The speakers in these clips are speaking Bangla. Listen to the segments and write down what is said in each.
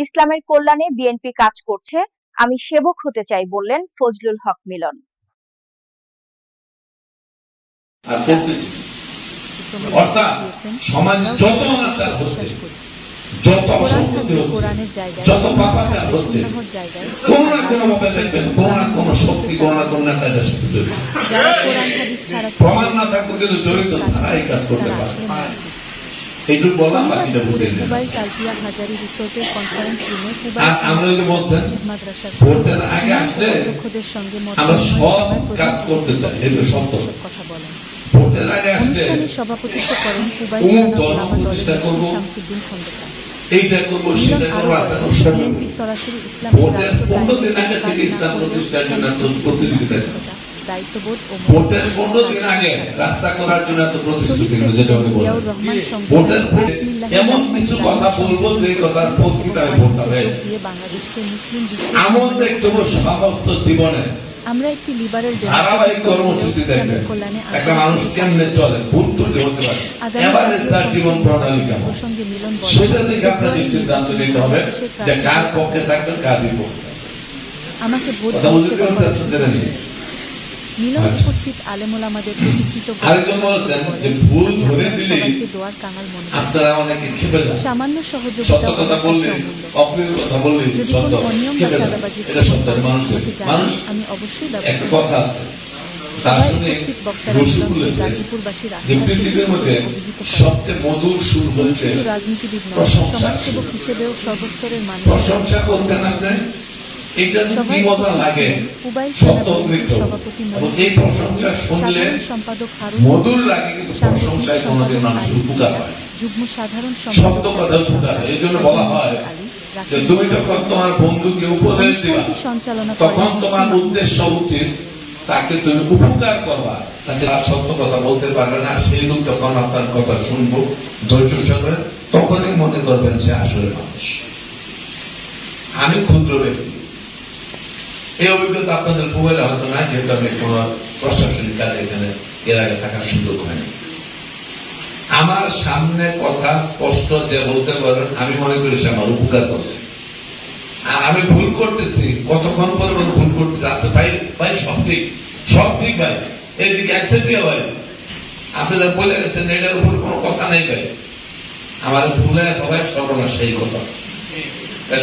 ইসলামের কল্যাণে বিএনপি কাজ করছে, আমি সেবক হতে চাই বললেন ফজলুল হক মিলন। অর্থাৎ সমাজ যত অনাচার হচ্ছে, যত অসঙ্গতি হচ্ছে, যত পাপাচার হচ্ছে, কোন না কোন ভাবে দেখবেন কোন না কোন শক্তি, কোন না কোন নেতা এটার সাথে জড়িত। প্রমাণ না থাকলে কিন্তু জড়িত ছাড়া এই কাজ করতে পারে। এইটুকু বললাম, বাকিটা বুঝে নেন। আর আমরা যদি বলতেন ভোটের আগে আসলে আমরা সব কাজ করতে চাই, এটা সত্য। ভোটের আগে আসলে সভাপতিত্ব করেন অমুক দল প্রতিষ্ঠা করবো, এইটা করবো, সেটা করবো, বিএনপি সরাসরি ভোটের 15 দিন আগে থেকে ইসলাম প্রতিষ্ঠার জন্য প্রতিযোগিতা, দায়িত্ববোধ ও ভোটের 15 দিন আগে রাস্তা করার জন্য এত প্রতিশ্রুতি, যেটা উনি বলেন। ভোটের পরে এমন কিছু কথা বলবো যে কথার পত্রিকায় ভোট হবে, বাংলাদেশকে মুসলিম বিশ্বের এমন দেখবো সমস্ত জীবনে আমরা একটি লিবারেল ধারাবাহিক কর্মসূচি দেখবেন। একটা মানুষ কেমনে চলে, ভুল ত্রুটি হতে পারে, এবারে তার জীবন প্রণালী কেমন, সেটা দেখে আপনার সিদ্ধান্ত নিতে হবে যে কার পক্ষে থাকবেন, কার বিপক্ষে। আমাকে ভোট মিলন উপস্থিত আলেমুলামাদের প্রতি কৃতজ্ঞতা। আরেকজন বলেছেন যে ভুল ধরে দিলেই দোয়ার কাঙাল মনে আপনারা অনেকে ক্ষেপে যান। সামান্য সহযোগিতা, সত্য কথা বললে, অপ্রিয় কথা বললে যদি সত্য, কোনো অনিয়ম বা ক্ষেপে যান। চাঁদাবাজি এটা সত্য। মানুষ আমি অবশ্যই একটা ব্যবস্থা কথা আছে, তার সবাই শুনে উপস্থিত বক্তারা রসুল মিলনকে বলেছে গাজীপুরবাসীর যে আস্থার পৃথিবীর মধ্যে অভিহিত করেন। সবচেয়ে মধুর সুর তিনি হচ্ছে শুধু রাজনীতিবিদ নন, প্রশংসা। সমাজসেবক হিসেবেও সর্বস্তরের মানুষ প্রশংসা করতেন আপনি, এটা কি সভায় মজা উপস্থিত লাগে, ছিলেন পুবাইল সত্য থানা অমৃত। বিএনপির সভাপতি এবং এই প্রশংসা শুনলে সাধারণ সম্পাদক হারুন, মধুর লাগে, কিন্তু সাংগঠনিক প্রশংসায় কোনোদিন সম্পাদক মানুষের আলী উপকার ভূঁইয়া, হয়। যুগ্ম সাধারণ সত্য সম্পাদক কথা উপকার হয়। এই জন্য বলা হয় আলী, যে তুমি যখন তোমার বন্ধুকে উপদেশ দিবা, অনুষ্ঠানটি সঞ্চালনা তখন করেন তোমার উদ্দেশ্য উচিত তাকে তুমি উপকার করবা, তাকে আর সত্য কথা বলতে পারবে না। সেই লোক যখন আপনার কথা শুনবো ধৈর্য সহকারে, তখনই মনে করবেন সে আসলে মানুষ। আমি ক্ষুদ্র ব্যক্তি, এই অভিজ্ঞতা আপনাদের মোবাইলে হয়তো না, যেহেতু আমি কোন প্রশাসনিক কাজে এখানে এর আগে থাকার সুযোগ হয়নি। আমার সামনে কথা স্পষ্ট যে বলতে পারেন, আমি মনে করি সে আমার উপকার করবে। আর আমি ভুল করতেছি, কতক্ষণ পরে ভুল করতে যাতে ভাই ভাই সব ঠিক, সব ঠিক ভাই, এইদিকে অ্যাকসেপ্টিও ভাই, আপনি যা বলে গেছেন এটার উপর কোনো কথা নেই ভাই, আমার ভুলে সবাই সর্বনাশ, সেই কথা।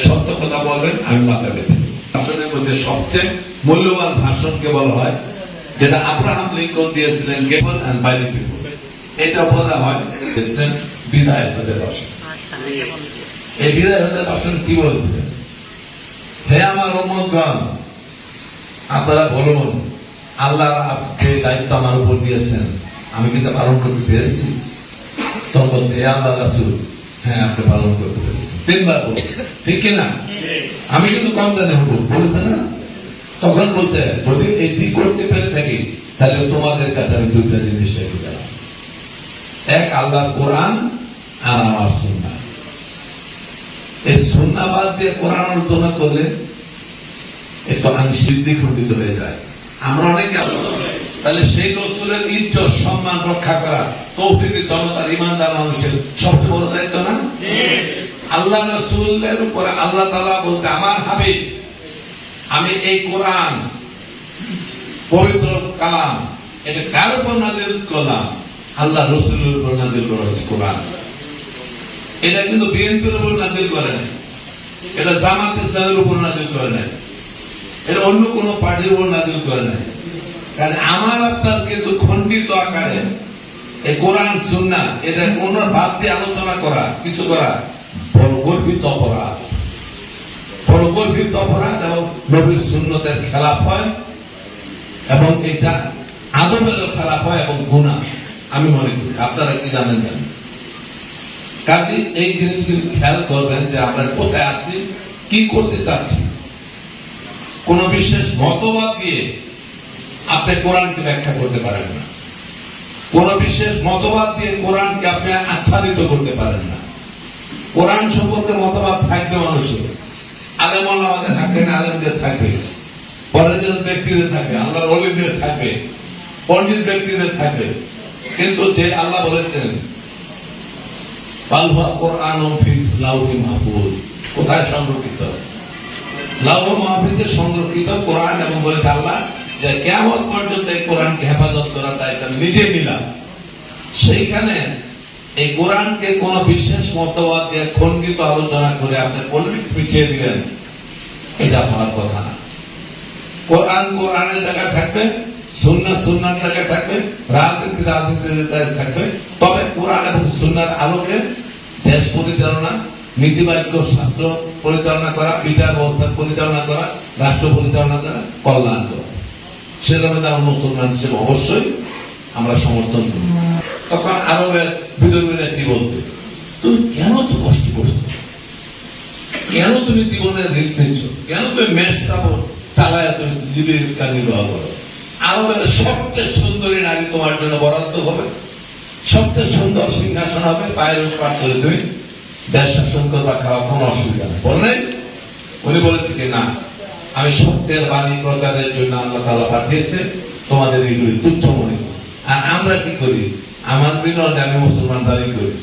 সত্য কথা বলবেন, আমি মাথা বেঁধে। ভাষণের মধ্যে সবচেয়ে মূল্যবান ভাষণকে বলা হয়, যেটা আব্রাহাম লিঙ্কন দিয়েছিলেন, গেবল অ্যান্ড বাই দ্য পিপল। এটা বলা হয় বিদায় হতে ভাষণ। এই বিদায় হতে ভাষণ কি বলেছিলেন? হে আমার উম্মতগণ, আপনারা বলুন আল্লাহ যে দায়িত্ব আমার উপর দিয়েছেন আমি কিন্তু পালন করতে পেরেছি? তখন হে আল্লাহ রাসূল, হ্যাঁ আপনি পালন করতে পেরেছেন। 3 বার বলছে, ঠিক কিনা? আমি কিন্তু কম জানি বলতে না। তখন বলতে যদি এটি করতে পেরে থাকি, তাহলে তোমাদের কাছে আমি 2টা জিনিস রেখে দিলাম, এক আল্লাহর কোরআন আর আমার সুন্নাহ। এই সুন্নাহ বাদ দিয়ে কোরআন আলোচনা করলে একটু আংশিক দিক খণ্ডিত হয়ে যায়। আমরা অনেকে, তাহলে সেই রাসূলের ইজ্জত সম্মান রক্ষা করা তৌহিদি জনতার ইমানদার মানুষের সবচেয়ে বড় দায়িত্ব না? আল্লাহ রাসূলের উপরে আল্লাহ তাআলা বলতে, আমার হাবিব আমি এই কোরআন পবিত্র কালাম, এটা কার উপর নাযিল করলাম? আল্লাহ রাসূলের উপর নাযিল করেছে কোরআন। এটা কিন্তু বিএনপির উপর নাযিল করে নাই, এটা জামাত ইসলামের উপর নাযিল করে নাই, এটা অন্য কোন পার্টির উপর নাযিল করে নাই। কারণ আমার আপনার কিন্তু খণ্ডিত আকারে এই কোরআন সুন্নাহ, এটা কোন বাদ দিয়ে আলোচনা করা, কিছু করা বড় গর্বিত অপরাধ, বড় গর্বিত অপরাধ, এবং নবীর সুন্নতের খেলাফ হয়, এবং এটা আদবেরও খেলাফ হয় এবং গুনাহ আমি মনে করি। আপনারা কি জানেন? কাজে এই জিনিসগুলি খেয়াল করবেন যে আমরা কোথায় আছি, কি করতে চাচ্ছি। কোন বিশেষ মতবাদ দিয়ে আপনি কোরআনকে ব্যাখ্যা করতে পারেন না, কোন বিশেষ মতবাদ দিয়ে কোরআনকে আপনি আচ্ছাদিত করতে পারেন না। কোরআন সম্পর্কে মতবাদ থাকবে মানুষের, আলেম ওলামাদের থাকবে, আলেমদের থাকবে, পরের ব্যক্তিদের থাকবে, আল্লাহর ওলিদের থাকবে, পণ্ডিত ব্যক্তিদের থাকবে, কিন্তু যে আল্লাহ বলেছেন বাল হুয়া কুরআনুন ফি লাউহিল মাহফুজ, কোথায় সংরক্ষিত? লাউহ মাহফুজে সংরক্ষিত কোরআন, এবং বলেছে আল্লাহ যে কিয়ামত পর্যন্ত এই কোরআনকে হেফাজত করার দায়িত্ব আমি নিজে নিলাম। সেইখানে এই কোরআনকে কোন বিশেষ মতবাদ দিয়ে খণ্ডিত আলোচনা করে আপনি পলিটিক্স পিছিয়ে দিলেন, এটা হওয়ার কথা না। কোরআন কোরআনের জায়গায় থাকবে, সুন্নাহ সুন্নাহর জায়গায় থাকবে, রাজনীতি রাজনীতির জায়গায় থাকবে। তবে কোরআন এবং সুন্নাহর আলোকে দেশ পরিচালনা, নীতিবাক্য শাস্ত্র পরিচালনা করা, বিচার ব্যবস্থা পরিচালনা করা, রাষ্ট্র পরিচালনা করা, কল্যাণ করা, সেটার মধ্যে আমরা মুসলমান হিসেবে অবশ্যই আমরা সমর্থন করি। তখন আরবের বিধর্মীরা কি বলছে, তুমি কেন তো কষ্ট করছো, কেন তুমি জীবনের রিস্ক নিচ্ছ, কেন তুমি মেষ চালায় তুমি জীবিকা নির্বাহ করো? আরবের সবচেয়ে সুন্দরী নারী তোমার জন্য বরাদ্দ হবে, সবচেয়ে সুন্দর সিংহাসন হবে, পায়ের উপর করে তুমি দেশ শাসন করবা, খাওয়া কোনো অসুবিধা নেই। বললেন, উনি বলেছে কি না, আমি সত্যের বাণী প্রচারের জন্য আল্লাহ তাআলা পাঠিয়েছে, তোমাদের এইগুলি তুচ্ছ মনে করো। আর আমরা কি করি, আমার বিনোদনে আমি মুসলমান দাবি করি,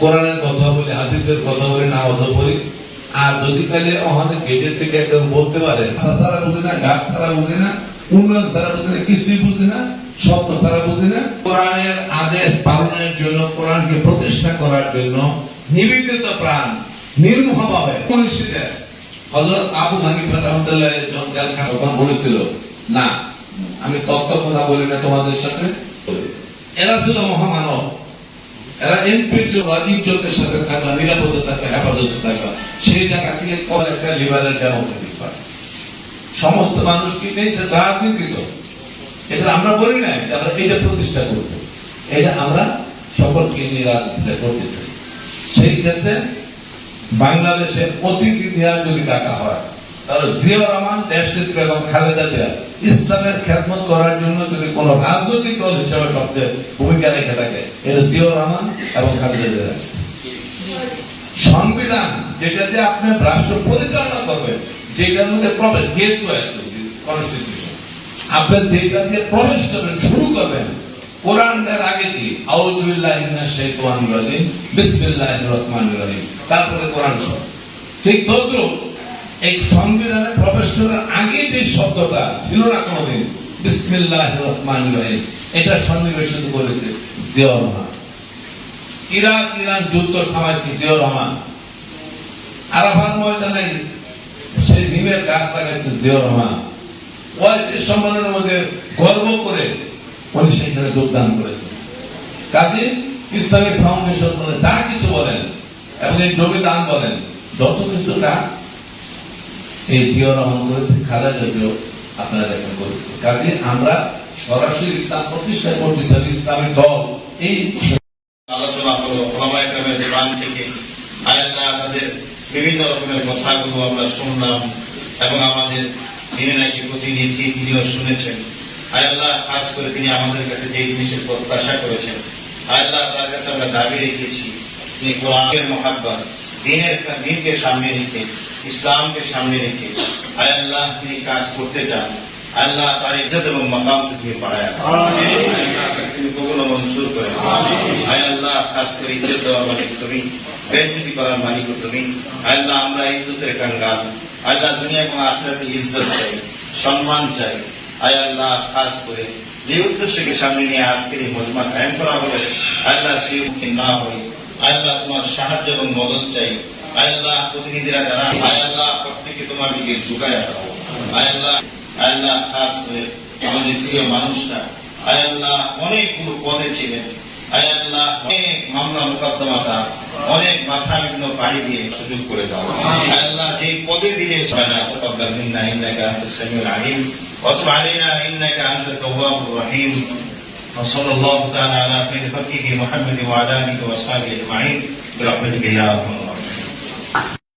কোরআনের কথা বলি, হাদিসের কথা বলি, নামাজও পড়ি। আর যদি কালে আমাদের গেটের থেকে একদম বলতে পারে তারা বুঝে না, গাছ তারা বুঝে না, উন্নয়ন তারা বুঝে না, কিছুই বুঝে না, শব্দ তারা বুঝে না। কোরআনের আদেশ পালনের জন্য, কোরআনকে প্রতিষ্ঠা করার জন্য নিবেদিত প্রাণ নির্মোহভাবে মনীষীদের হযরত আবু হানিফা রাহমাতুল্লাহ যখন জেলখানা তখন বলেছিল, না আমি তত্ত্ব কথা বলি না তোমাদের সাথে। এরা ছিল মহামানব, এরা এমপির ইজ্জতের সাথে থাকবা, নিরাপদে থাকবা, হেফাজতে থাকবা। সেই জায়গা থেকে কল একটা লিবারেল ডেমোক্রেটিক পার্টি সমস্ত মানুষকে নেই, রাজনীতি তো এটা আমরা বলি না, আমরা এটা প্রতিষ্ঠা করবো, এটা আমরা সকলকে নিয়ে রাজনীতিটা করতে চাই। সেই ক্ষেত্রে বাংলাদেশের অতীত ইতিহাস যদি দেখা হয়, তাহলে জিয়াউর রহমান, দেশনেত্রী বেগম খালেদা জিয়া ইসলামের খেদমত করার জন্য যদি কোন রাজনৈতিক দল হিসেবে সবচেয়ে ভূমিকা রেখে থাকে, এটা জিয়াউর রহমান এবং খালেদা জিয়া রাখছে। সংবিধান যেটা দিয়ে আপনি রাষ্ট্র পরিচালনা করবেন, যেটার মধ্যে প্রবেশ গেট কনস্টিটিউশন, আপনি যেটা দিয়ে প্রবেশ করবেন, শুরু করবেন, কোরআনের আগে কি আউযু বিল্লাহি মিনাশ শাইতানির রাজিম, বিসমিল্লাহির রহমানির রহিম, তারপরে কোরআন শব্দ। ঠিক তদ্রুপ এই সংবিধানে প্রবেশ করার আগে যে শব্দটা ছিল না কোনদিন, বিসমিল্লাহির রহমানির রহিম, এটা সন্নিবেশিত করেছে জিয়াউর রহমান। ইরান যুদ্ধ থামাইছে জিয়াউর রহমান। আরাফাত ময়দানে সেই নিমের গাছ লাগাইছে জিয়াউর রহমান। ওয়াইসি সম্মেলনের মধ্যে গর্ব করে উনি সেখানে যোগদান করেছেন। কাজে ইসলামিক ফাউন্ডেশন বলেন, যা কিছু বলেন, এবং এই জমি দান বলেন, যত কিছু কাজ এই জিয়াউর রহমান করেছে, খালেদা জিয়া আপনারা দেখা করেছে। কাজে আমরা সরাসরি ইসলাম প্রতিষ্ঠা করতে চাই, ইসলামিক দল এই আলোচনা হলো ওলামায়ে কেরামের জবান থেকে। আল্লাহ তাদের বিভিন্ন রকমের কথাগুলো আমরা শুনলাম, এবং আমাদের যিনি নাকি প্রতিনিধি তিনিও শুনেছেন। আল্লাহ খাস করে তিনি আমাদের কাছে যে জিনিসের প্রত্যাশা করেছেন, আল্লাহ তার কাছে আমরা দাবি রেখেছি, তিনি কোরআনের মহাব্বত, দিনকে সামনে রেখে, ইসলামকে সামনে রেখে আল্লাহ তিনি কাজ করতে চান। আল্লাহ তার ইজ্জত এবং মাকাম থেকে বাড়ায়, আল্লাহ তিনি কবুল ও মনসুর করেন। আল্লাহ খাস করে ইজ্জত দেওয়ার মালিক তুমি, বেইজ্জতি করার মালিক তুমি। আল্লাহ আমরা ইজ্জতের কাঙ্গাল, আল্লাহ দুনিয়া এবং আখিরাতে ইজ্জত চাই, সম্মান চাই। আল্লাহ খাস করে যে উদ্দেশ্যকে সামনে নিয়ে আজকের এই মজমা কায়েম করা হলো, আল্লাহ সেই মুখে না হই, আল্লাহ তোমার সাহায্য এবং মদত চাই। আল্লাহ প্রতিনিধিরা যারা, আল্লাহ প্রত্যেকে তোমার দিকে ঝুঁকায় দাও। আল্লাহ আল্লাহ খাস করে আমাদের প্রিয় মানুষরা আল্লাহ অনেকগুলো পদে ছিলেন, আল্লাহ অনেক মামলা মোকদ্দমাতা, অনেক মাথা বিভিন্ন পাড়ি দিয়ে সুযোগ করে দাও। আল্লাহ যে পদে দিলে তাকাব্বাল মিন্না ইন্নাকা আনতাস সামিউল আলিম ওয়া তুব আলাইনা ইন্নাকা আনতাত তাওয়াবুর রহিম। وصلى الله تعالى على خير خلقه محمد وعلى اله وصحبه اجمعين برحمتك يا ارحم الراحمين.